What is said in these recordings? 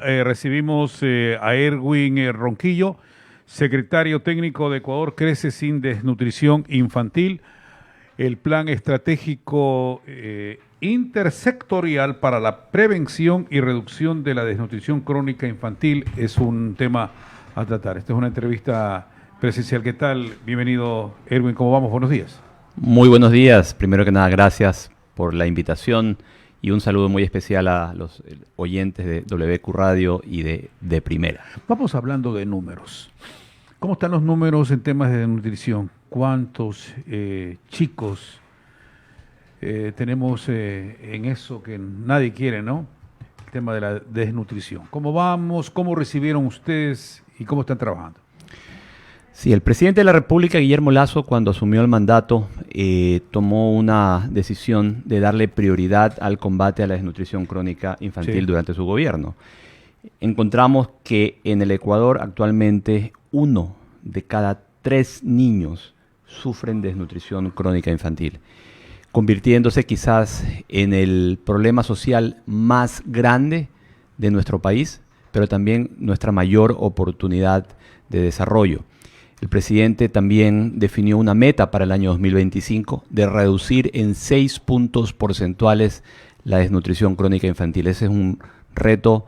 Recibimos a Erwin Ronquillo, secretario técnico de Ecuador Crece sin Desnutrición Infantil, el plan estratégico intersectorial para la prevención y reducción de la desnutrición crónica infantil es un tema a tratar. Esta es una entrevista presencial. ¿Qué tal? Bienvenido, Erwin. ¿Cómo vamos? Buenos días. Muy buenos días. Primero que nada, gracias por la invitación y un saludo muy especial a los oyentes de WQ Radio y de Primera. Vamos hablando de números. ¿Cómo están los números en temas de nutrición? ¿Cuántos chicos tenemos en eso que nadie quiere, ¿no? El tema de la desnutrición. ¿Cómo vamos? ¿Cómo recibieron ustedes y cómo están trabajando? Sí, el presidente de la República, Guillermo Lasso, cuando asumió el mandato, tomó una decisión de darle prioridad al combate a la desnutrición crónica infantil durante su gobierno. Encontramos que en el Ecuador actualmente 1 de cada 3 niños sufren desnutrición crónica infantil, convirtiéndose quizás en el problema social más grande de nuestro país, pero también nuestra mayor oportunidad de desarrollo. El presidente también definió una meta para el año 2025 de reducir en 6 puntos porcentuales la desnutrición crónica infantil. Ese es un reto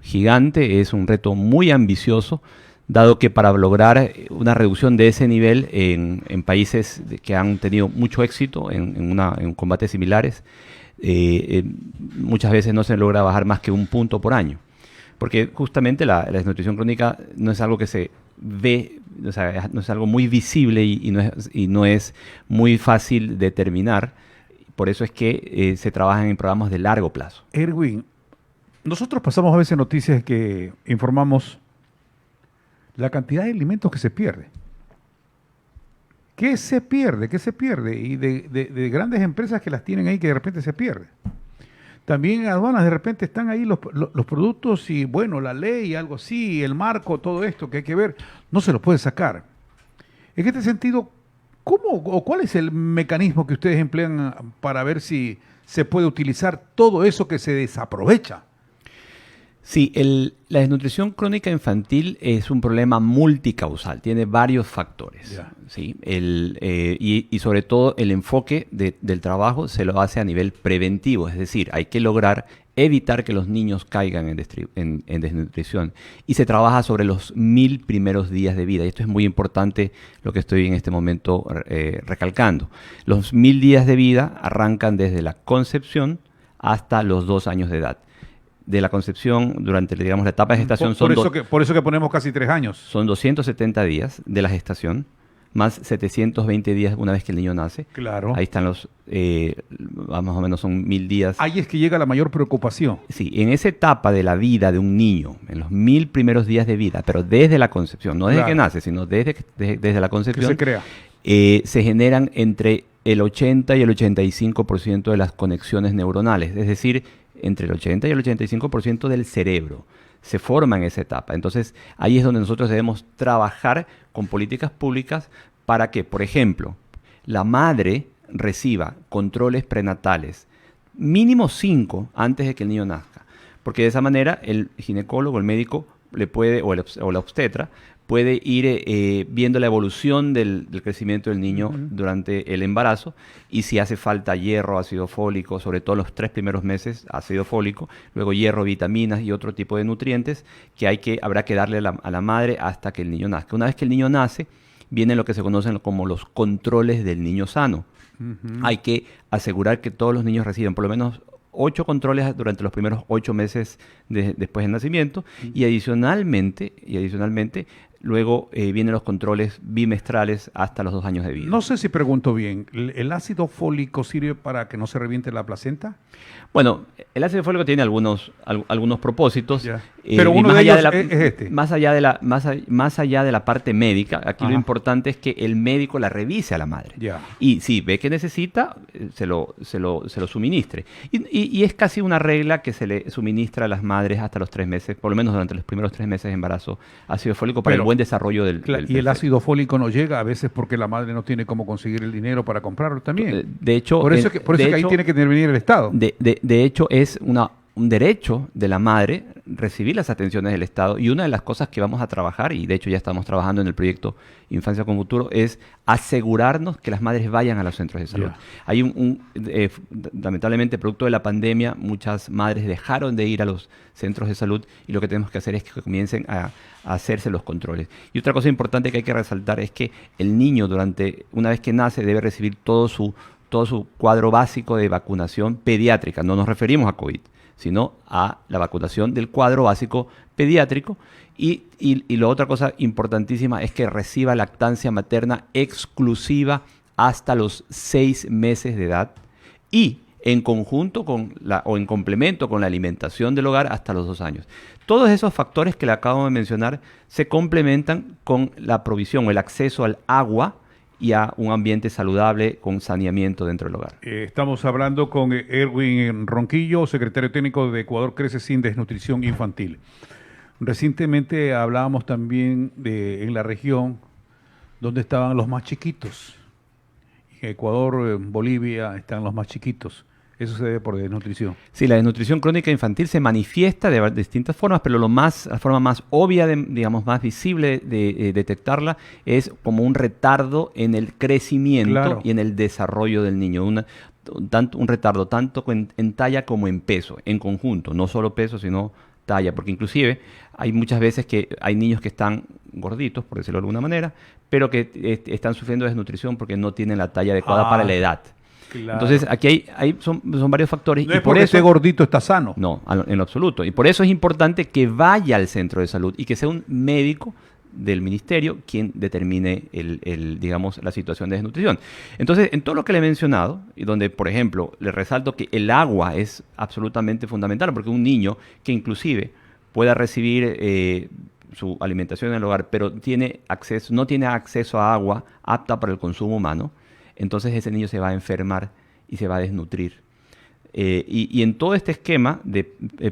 gigante, es un reto muy ambicioso, dado que para lograr una reducción de ese nivel en países que han tenido mucho éxito en combates similares, muchas veces no se logra bajar más que 1 punto por año. Porque justamente la desnutrición crónica no es algo que se ve, o sea, no es algo muy visible y no es muy fácil de determinar. Por eso es que se trabajan en programas de largo plazo. Erwin, nosotros pasamos a veces noticias que informamos la cantidad de alimentos que se pierde. ¿Qué se pierde? ¿Qué se pierde? Y de grandes empresas que las tienen ahí que de repente se pierde. También en aduanas de repente están ahí los productos y bueno, la ley, algo así, el marco, todo esto que hay que ver, no se lo puede sacar. En este sentido, ¿cómo o cuál es el mecanismo que ustedes emplean para ver si se puede utilizar todo eso que se desaprovecha? Sí, la desnutrición crónica infantil es un problema multicausal, tiene varios factores. ¿Sí? Y sobre todo el enfoque del trabajo se lo hace a nivel preventivo, es decir, hay que lograr evitar que los niños caigan en desnutrición. Y se trabaja sobre los 1000 primeros días de vida. Y esto es muy importante lo que estoy en este momento recalcando. Los 1000 días de vida arrancan desde la concepción hasta los 2 años de edad. De la concepción durante, digamos, la etapa de gestación por eso que ponemos casi 3 años. Son 270 días de la gestación, más 720 días una vez que el niño nace. Claro. Ahí están los, más o menos son 1000 días. Ahí es que llega la mayor preocupación. Sí, en esa etapa de la vida de un niño, en los 1000 primeros días de vida, pero desde la concepción, no desde que nace, sino desde la concepción, que se crea. Se generan entre el 80 y el 85% de las conexiones neuronales, es decir, entre el 80 y el 85% del cerebro se forma en esa etapa. Entonces, ahí es donde nosotros debemos trabajar con políticas públicas para que, por ejemplo, la madre reciba controles prenatales, mínimo 5 antes de que el niño nazca. Porque de esa manera el ginecólogo, el médico, le puede, o la obstetra, puede ir viendo la evolución del crecimiento del niño durante el embarazo y si hace falta hierro, ácido fólico, sobre todo los 3 primeros meses, ácido fólico, luego hierro, vitaminas y otro tipo de nutrientes que habrá que darle a la madre hasta que el niño nazca. Una vez que el niño nace, vienen lo que se conocen como los controles del niño sano. Hay que asegurar que todos los niños reciben por lo menos 8 controles durante los primeros 8 meses después del nacimiento y adicionalmente luego vienen los controles bimestrales hasta los 2 años de vida. No sé si pregunto bien, ¿el ácido fólico sirve para que no se reviente la placenta? Bueno, el ácido fólico tiene algunos propósitos. Pero uno de ellos es este. Más allá de la parte médica, aquí lo importante es que el médico la revise a la madre. Y si ve que necesita, se lo suministre. Y es casi una regla que se le suministra a las madres hasta los 3 meses, por lo menos durante los primeros 3 meses de embarazo, ácido fólico para el buen desarrollo del y el ácido fólico no llega a veces porque la madre no tiene cómo conseguir el dinero para comprarlo también. De hecho, por eso es que ahí tiene que intervenir el Estado. De hecho, es un derecho de la madre recibir las atenciones del Estado, y una de las cosas que vamos a trabajar, y de hecho ya estamos trabajando en el proyecto Infancia con Futuro, es asegurarnos que las madres vayan a los centros de salud. Ya. Hay lamentablemente, producto de la pandemia, muchas madres dejaron de ir a los centros de salud, y lo que tenemos que hacer es que comiencen a hacerse los controles. Y otra cosa importante que hay que resaltar es que el niño, una vez que nace, debe recibir todo su cuadro básico de vacunación pediátrica. No nos referimos a COVID, sino a la vacunación del cuadro básico pediátrico. Y la otra cosa importantísima es que reciba lactancia materna exclusiva hasta los 6 meses de edad, y en conjunto o en complemento con la alimentación del hogar hasta los 2 años. Todos esos factores que le acabo de mencionar se complementan con la provisión o el acceso al agua y a un ambiente saludable con saneamiento dentro del hogar. Estamos hablando con Erwin Ronquillo, secretario técnico de Ecuador Crece Sin Desnutrición Infantil. Recientemente hablábamos también en la región donde estaban los más chiquitos. En Ecuador, en Bolivia, están los más chiquitos. Eso se debe por desnutrición. Sí, la desnutrición crónica infantil se manifiesta de distintas formas, pero la forma más obvia, digamos, más visible de detectarla es como un retardo en el crecimiento, claro, y en el desarrollo del niño. Un retardo tanto en talla como en peso, en conjunto, no solo peso, sino talla, porque inclusive hay muchas veces que hay niños que están gorditos, por decirlo de alguna manera, pero que están sufriendo desnutrición porque no tienen la talla adecuada para la edad. Claro. Entonces, aquí son varios factores. No es porque esté gordito, está sano. No, en lo absoluto. Y por eso es importante que vaya al centro de salud y que sea un médico del ministerio quien determine digamos, la situación de desnutrición. Entonces, en todo lo que le he mencionado, y donde, por ejemplo, le resalto que el agua es absolutamente fundamental, porque un niño que inclusive pueda recibir su alimentación en el hogar, pero no tiene acceso a agua apta para el consumo humano, entonces ese niño se va a enfermar y se va a desnutrir. Y en todo este esquema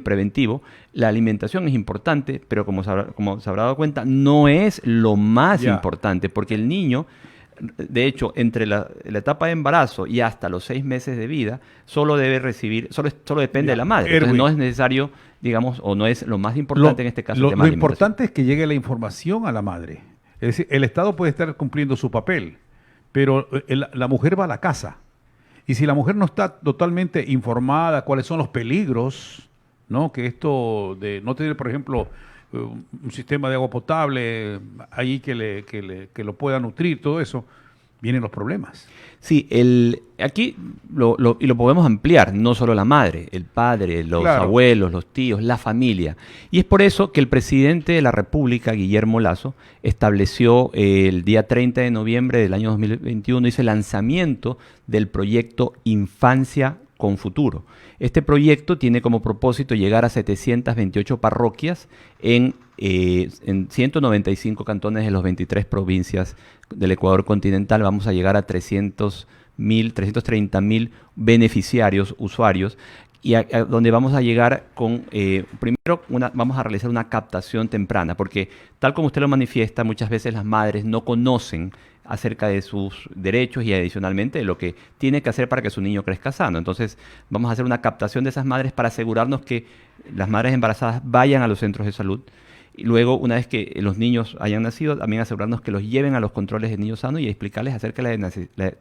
preventivo, la alimentación es importante, pero como se habrá dado cuenta, no es lo más importante, porque el niño, de hecho, entre la etapa de embarazo y hasta los 6 meses de vida, solo depende de la madre. Entonces no es necesario, digamos, o no es lo más importante en este caso. Lo importante es que llegue la información a la madre. Es decir, el Estado puede estar cumpliendo su papel, pero la mujer va a la casa. Y si la mujer no está totalmente informada cuáles son los peligros, ¿no? Que esto de no tener, por ejemplo, un sistema de agua potable ahí que lo pueda nutrir, todo eso, vienen los problemas. Sí, aquí lo podemos ampliar, no solo la madre, el padre, los abuelos, los tíos, la familia. Y es por eso que el presidente de la República, Guillermo Lasso, estableció el día 30 de noviembre del año 2021, hizo el lanzamiento del proyecto Infancia con Futuro. Este proyecto tiene como propósito llegar a 728 parroquias en 195 cantones de las 23 provincias del Ecuador continental. Vamos a llegar a 330.000 beneficiarios, usuarios, y a donde vamos a llegar con, primero, vamos a realizar una captación temprana, porque tal como usted lo manifiesta, muchas veces las madres no conocen acerca de sus derechos y adicionalmente de lo que tiene que hacer para que su niño crezca sano. Entonces vamos a hacer una captación de esas madres para asegurarnos que las madres embarazadas vayan a los centros de salud. Y luego, una vez que los niños hayan nacido, también asegurarnos que los lleven a los controles de niños sanos y explicarles acerca de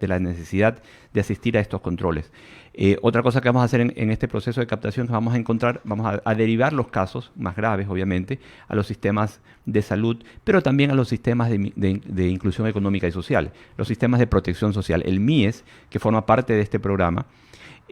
la necesidad de asistir a estos controles. Otra cosa que vamos a hacer en este proceso de captación que vamos a derivar los casos más graves, obviamente, a los sistemas de salud, pero también a los sistemas de inclusión económica y social, los sistemas de protección social. El MIES, que forma parte de este programa,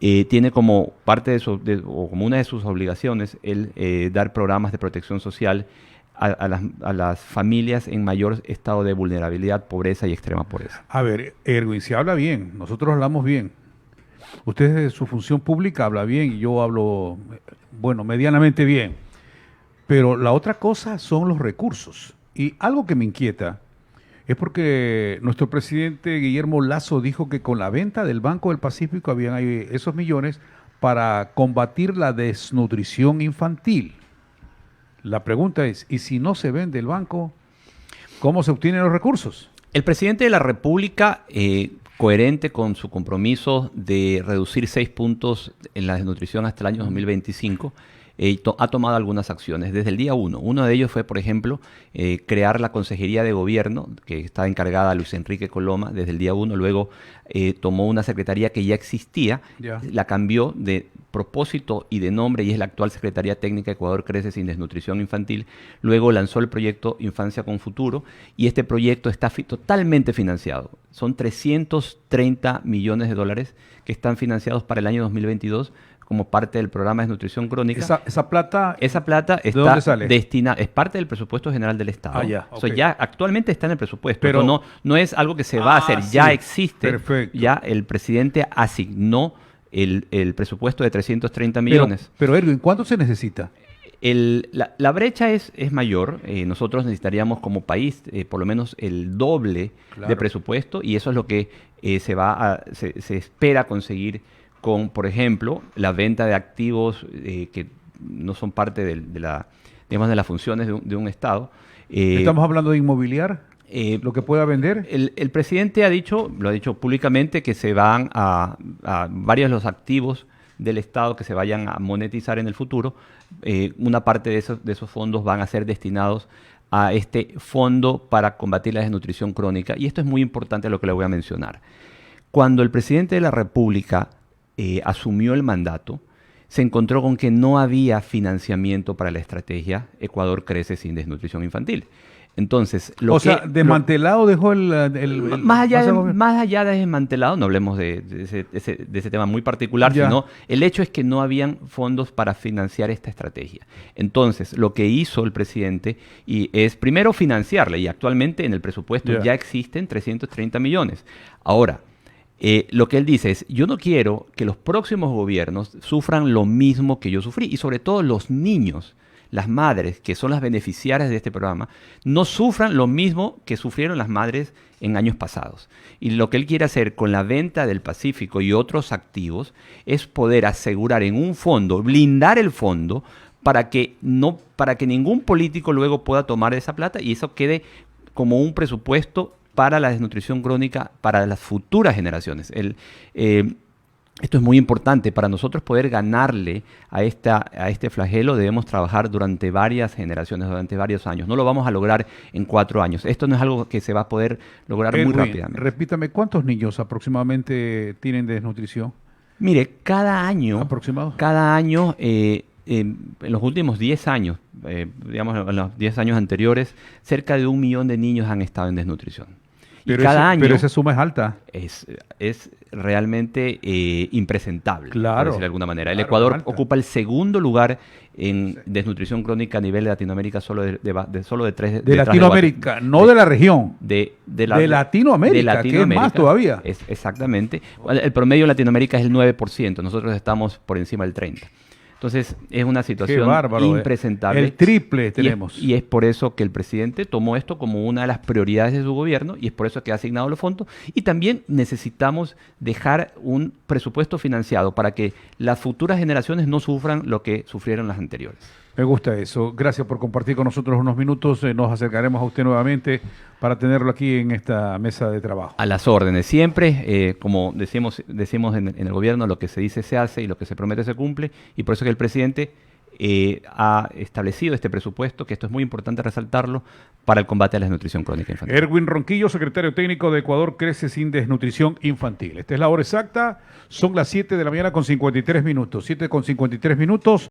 tiene como parte o como una de sus obligaciones el dar programas de protección social a las familias en mayor estado de vulnerabilidad, pobreza y extrema pobreza. A ver, Erwin, si habla bien, nosotros hablamos bien. Usted de su función pública habla bien y yo hablo, bueno, medianamente bien. Pero la otra cosa son los recursos. Y algo que me inquieta es porque nuestro presidente Guillermo Lasso dijo que con la venta del Banco del Pacífico habían ahí esos millones para combatir la desnutrición infantil. La pregunta es, ¿y si no se vende el banco, cómo se obtienen los recursos? El presidente de la República coherente con su compromiso de reducir 6 puntos en la desnutrición hasta el año 2025, ha tomado algunas acciones desde el día 1. Uno de ellos fue, por ejemplo, crear la Consejería de Gobierno, que está encargada a Luis Enrique Coloma desde el día 1. Luego tomó una secretaría que ya existía, la cambió de propósito y de nombre y es la actual Secretaría Técnica Ecuador Crece Sin Desnutrición Infantil. Luego lanzó el proyecto Infancia con Futuro y este proyecto está totalmente financiado. Son 330 millones de dólares que están financiados para el año 2022 como parte del programa de desnutrición crónica. ¿Esa plata está ¿de dónde sale? destinada, es parte del presupuesto general del Estado. Ya, O sea, ya actualmente está en el presupuesto, pero no es algo que se va a hacer, sí, ya existe. Perfecto. Ya el presidente asignó el presupuesto de 330 millones. Pero Erwin, ¿cuánto se necesita? La brecha es mayor. Nosotros necesitaríamos como país por lo menos el doble de presupuesto y eso es lo que se espera conseguir con, por ejemplo, la venta de activos que no son parte de las funciones de un Estado. ¿Estamos hablando de inmobiliar? ¿Lo que pueda vender? El presidente lo ha dicho públicamente, que se van a varios de los activos del Estado que se vayan a monetizar en el futuro. Una parte de esos fondos van a ser destinados a este fondo para combatir la desnutrición crónica. Y esto es muy importante lo que le voy a mencionar. Cuando el presidente de la República asumió el mandato, se encontró con que no había financiamiento para la estrategia Ecuador Crece Sin Desnutrición Infantil. Entonces, desmantelado dejó más allá de desmantelado, no hablemos de ese tema muy particular, sino el hecho es que no habían fondos para financiar esta estrategia. Entonces, lo que hizo el presidente es primero financiarla, y actualmente en el presupuesto ya existen 330 millones. Ahora, lo que él dice es, yo no quiero que los próximos gobiernos sufran lo mismo que yo sufrí, y sobre todo los niños, las madres, que son las beneficiarias de este programa, no sufran lo mismo que sufrieron las madres en años pasados. Y lo que él quiere hacer con la venta del Pacífico y otros activos es poder asegurar en un fondo, blindar el fondo, para que ningún político luego pueda tomar esa plata y eso quede como un presupuesto para la desnutrición crónica para las futuras generaciones. Esto es muy importante. Para nosotros poder ganarle a este flagelo debemos trabajar durante varias generaciones, durante varios años. No lo vamos a lograr en 4 años. Esto no es algo que se va a poder lograr muy rápidamente. Repítame, ¿cuántos niños aproximadamente tienen desnutrición? Mire, cada año, en los últimos 10 años, digamos en los 10 años anteriores, cerca de 1 millón de niños han estado en desnutrición. Pero esa suma es alta. Es realmente impresentable, claro, por decirlo de alguna manera. El Ecuador ocupa el segundo lugar en desnutrición crónica a nivel de Latinoamérica, solo de 3. De Latinoamérica, no de la región. De Latinoamérica, que es más todavía. Exactamente. El promedio en Latinoamérica es el 9%, nosotros estamos por encima del 30%. Entonces, es una situación impresentable. El triple tenemos. Y es por eso que el presidente tomó esto como una de las prioridades de su gobierno y es por eso que ha asignado los fondos. Y también necesitamos dejar un presupuesto financiado para que las futuras generaciones no sufran lo que sufrieron las anteriores. Me gusta eso. Gracias por compartir con nosotros unos minutos. Nos acercaremos a usted nuevamente para tenerlo aquí en esta mesa de trabajo. A las órdenes. Siempre, como decimos en el gobierno, lo que se dice se hace y lo que se promete se cumple. Y por eso que el presidente ha establecido este presupuesto, que esto es muy importante resaltarlo, para el combate a la desnutrición crónica infantil. Erwin Ronquillo, secretario técnico de Ecuador Crece Sin Desnutrición Infantil. Esta es la hora exacta. Son las 7 de la mañana con 53 minutos. 7 con 53 minutos.